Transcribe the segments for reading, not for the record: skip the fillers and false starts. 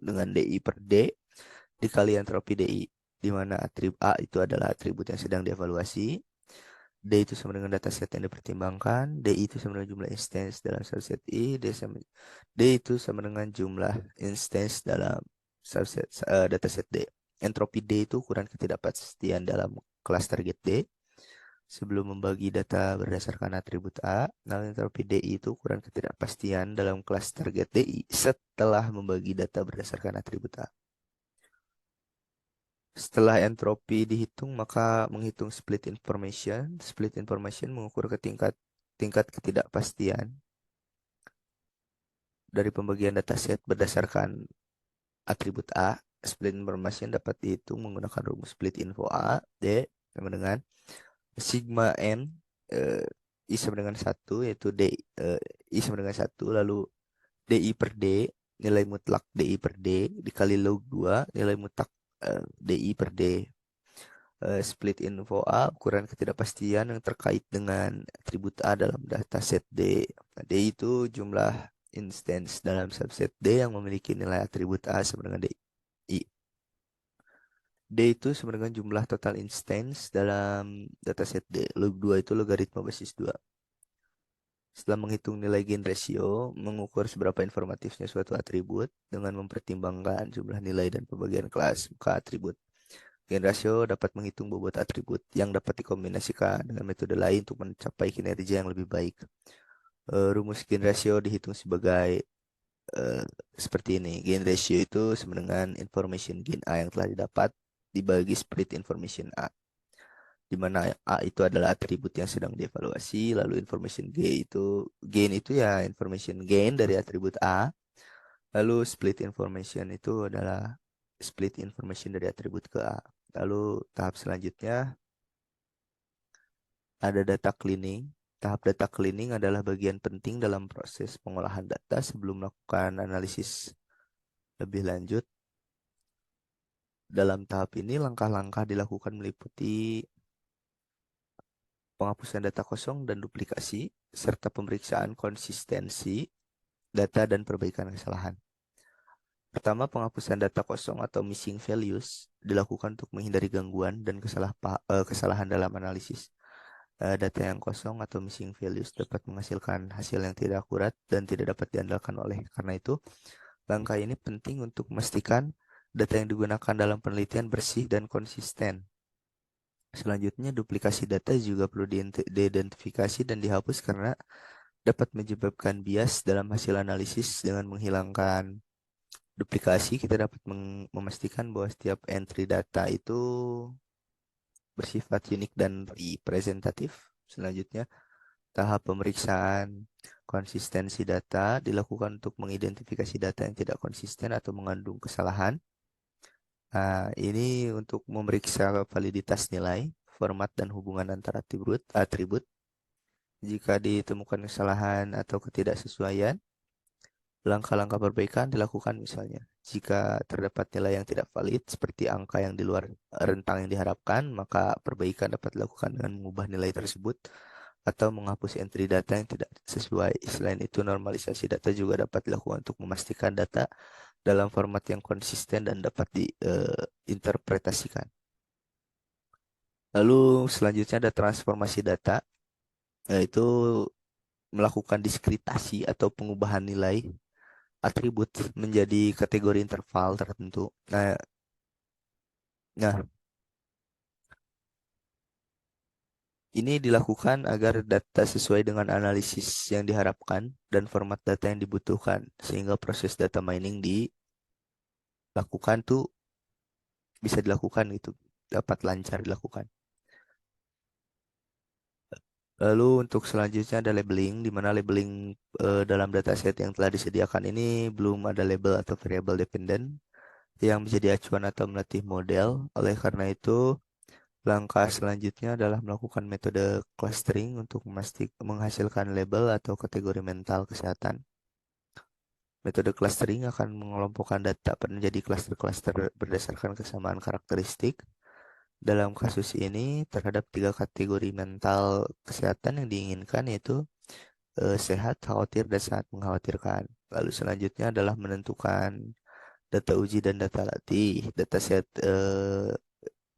dengan DI per D dikali entropi DI, di mana atribut A itu adalah atribut yang sedang dievaluasi, D itu sama dengan dataset yang dipertimbangkan, DI itu sama dengan jumlah instance dalam subset I, D itu sama dengan jumlah instance dalam dataset D. Entropi D itu ukuran ketidakpastian dalam kelas target D sebelum membagi data berdasarkan atribut A. Lalu entropi DI itu ukuran ketidakpastian dalam kelas target DI setelah membagi data berdasarkan atribut A. Setelah entropi dihitung, maka menghitung split information. Split information mengukur tingkat ketidakpastian dari pembagian dataset berdasarkan atribut A. Split information dapat dihitung menggunakan rumus split info A, D, sama dengan sigma N, I sama dengan 1, yaitu I sama dengan 1, lalu DI per D, nilai mutlak DI per D, dikali log 2, nilai mutlak DI per D. Split info A, ukuran ketidakpastian yang terkait dengan atribut A dalam dataset D. D itu jumlah instance dalam subset D yang memiliki nilai atribut A sama dengan DI. D itu sama dengan jumlah total instance dalam dataset D. Log 2 itu logaritma basis 2. Setelah menghitung nilai gain ratio, mengukur seberapa informatifnya suatu atribut dengan mempertimbangkan jumlah nilai dan pembagian kelas muka atribut. Gain ratio dapat menghitung bobot atribut yang dapat dikombinasikan dengan metode lain untuk mencapai kinerja yang lebih baik. Rumus gain ratio dihitung sebagai seperti ini. Gain ratio itu sama dengan information gain A yang telah didapat dibagi split information A, di mana A itu adalah atribut yang sedang dievaluasi, lalu information gain itu ya information gain dari atribut A, lalu split information itu adalah split information dari atribut ke A. Lalu tahap selanjutnya ada data cleaning. Tahap data cleaning adalah bagian penting dalam proses pengolahan data sebelum melakukan analisis lebih lanjut. Dalam tahap ini langkah-langkah dilakukan meliputi penghapusan data kosong dan duplikasi, serta pemeriksaan konsistensi data dan perbaikan kesalahan. Pertama, penghapusan data kosong atau missing values dilakukan untuk menghindari gangguan dan kesalahan dalam analisis. Data yang kosong atau missing values dapat menghasilkan hasil yang tidak akurat dan tidak dapat diandalkan oleh. Karena itu, langkah ini penting untuk memastikan data yang digunakan dalam penelitian bersih dan konsisten. Selanjutnya, duplikasi data juga perlu diidentifikasi dan dihapus karena dapat menyebabkan bias dalam hasil analisis. Dengan menghilangkan duplikasi, kita dapat memastikan bahwa setiap entry data itu bersifat unik dan representatif. Selanjutnya, tahap pemeriksaan konsistensi data dilakukan untuk mengidentifikasi data yang tidak konsisten atau mengandung kesalahan. Nah, ini untuk memeriksa validitas nilai, format, dan hubungan antara atribut. Jika ditemukan kesalahan atau ketidaksesuaian, langkah-langkah perbaikan dilakukan misalnya. Jika terdapat nilai yang tidak valid seperti angka yang di luar rentang yang diharapkan, maka perbaikan dapat dilakukan dengan mengubah nilai tersebut atau menghapus entry data yang tidak sesuai. Selain itu, normalisasi data juga dapat dilakukan untuk memastikan data dalam format yang konsisten dan dapat diinterpretasikan. Lalu selanjutnya ada transformasi data, yaitu melakukan diskritasi atau pengubahan nilai atribut menjadi kategori interval tertentu. Nah, ini dilakukan agar data sesuai dengan analisis yang diharapkan dan format data yang dibutuhkan, sehingga proses data mining dilakukan tuh bisa dilakukan gitu, dapat lancar dilakukan. Lalu untuk selanjutnya ada labeling, di mana labeling dalam dataset yang telah disediakan ini belum ada label atau variable dependent yang menjadi acuan atau melatih model. Oleh karena itu, langkah selanjutnya adalah melakukan metode clustering untuk menghasilkan label atau kategori mental kesehatan. Metode clustering akan mengelompokkan data menjadi cluster-cluster berdasarkan kesamaan karakteristik. Dalam kasus ini terhadap 3 kategori mental kesehatan yang diinginkan, yaitu sehat, khawatir, dan sangat mengkhawatirkan. Lalu selanjutnya adalah menentukan data uji dan data latih. Dataset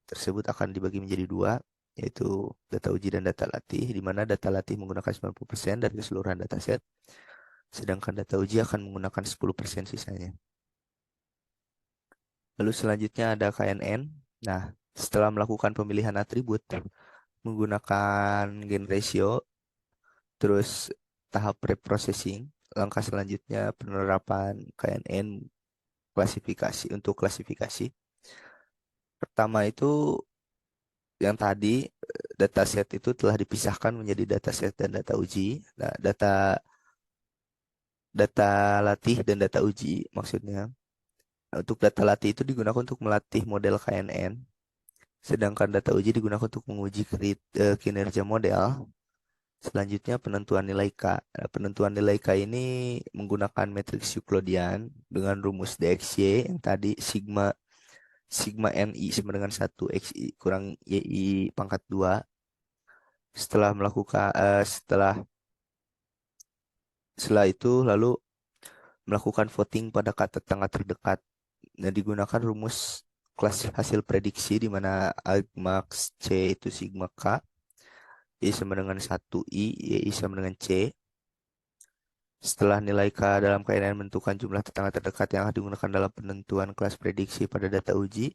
tersebut akan dibagi menjadi dua, yaitu data uji dan data latih, di mana data latih menggunakan 90% dari keseluruhan dataset, sedangkan data uji akan menggunakan 10% sisanya. Lalu selanjutnya ada KNN. Nah, setelah melakukan pemilihan atribut menggunakan gain ratio, terus tahap preprocessing, langkah selanjutnya penerapan KNN klasifikasi untuk klasifikasi. Pertama itu yang tadi dataset itu telah dipisahkan menjadi dataset dan data uji. Nah, data data latih dan data uji maksudnya. Untuk data latih itu digunakan untuk melatih model KNN, sedangkan data uji digunakan untuk menguji kinerja model. Selanjutnya penentuan nilai K. Nah, penentuan nilai K ini menggunakan matriks Euclidean dengan rumus DXY yang tadi sigma sigma NI sama dengan 1 XI kurang YI pangkat 2. Setelah itu lalu melakukan voting pada kata tengah terdekat. Nah, digunakan rumus kelas hasil prediksi di mana Argmax C itu sigma K, Y sama dengan 1 I, Y sama dengan C. Setelah nilai K dalam KNN menentukan jumlah tetangga terdekat yang akan digunakan dalam penentuan kelas prediksi pada data uji.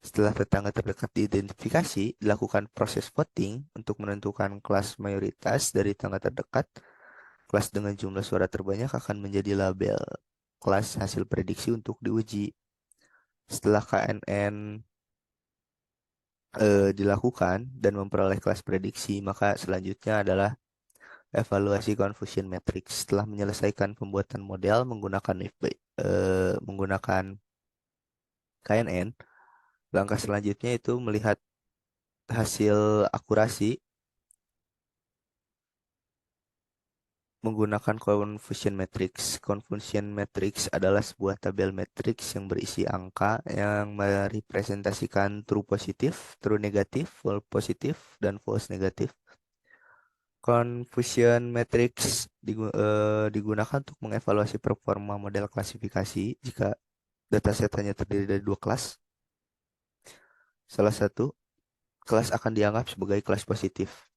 Setelah tetangga terdekat diidentifikasi, dilakukan proses voting untuk menentukan kelas mayoritas dari tetangga terdekat. Kelas dengan jumlah suara terbanyak akan menjadi label kelas hasil prediksi untuk diuji. Setelah KNN dilakukan dan memperoleh kelas prediksi, maka selanjutnya adalah evaluasi confusion matrix. Setelah menyelesaikan pembuatan model menggunakan KNN, langkah selanjutnya itu melihat hasil akurasi menggunakan confusion matrix. Confusion matrix adalah sebuah tabel matrix yang berisi angka yang merepresentasikan true positif, true negatif, false positif, dan false negatif. Confusion matrix digunakan untuk mengevaluasi performa model klasifikasi jika dataset hanya terdiri dari dua kelas. Salah satu kelas akan dianggap sebagai kelas positif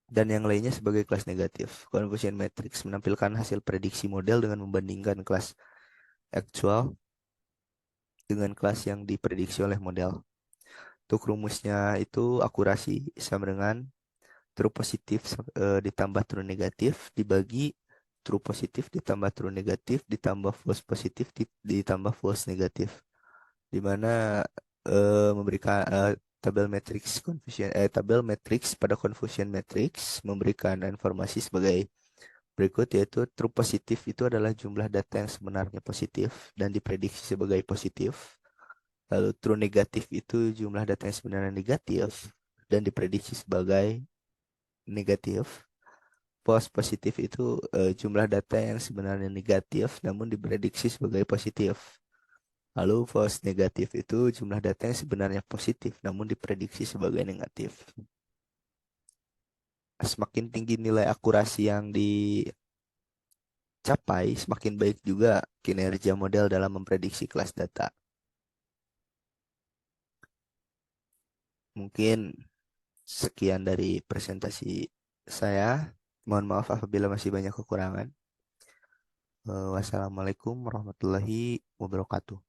dan yang lainnya sebagai kelas negatif. Confusion matrix menampilkan hasil prediksi model dengan membandingkan kelas aktual dengan kelas yang diprediksi oleh model. Untuk rumusnya itu akurasi sama dengan true positif ditambah true negatif dibagi true positif ditambah true negatif ditambah false positif ditambah false negatif, di mana memberikan tabel matrix pada confusion matrix memberikan informasi sebagai berikut, yaitu true positif itu adalah jumlah data yang sebenarnya positif dan diprediksi sebagai positif. Lalu true negatif itu jumlah data yang sebenarnya negatif dan diprediksi sebagai negatif. False positif itu jumlah data yang sebenarnya negatif namun diprediksi sebagai positif. Lalu false negatif itu jumlah data yang sebenarnya positif namun diprediksi sebagai negatif. Semakin tinggi nilai akurasi yang dicapai, semakin baik juga kinerja model dalam memprediksi kelas data. Mungkin sekian dari presentasi saya. Mohon maaf apabila masih banyak kekurangan. Wassalamualaikum warahmatullahi wabarakatuh.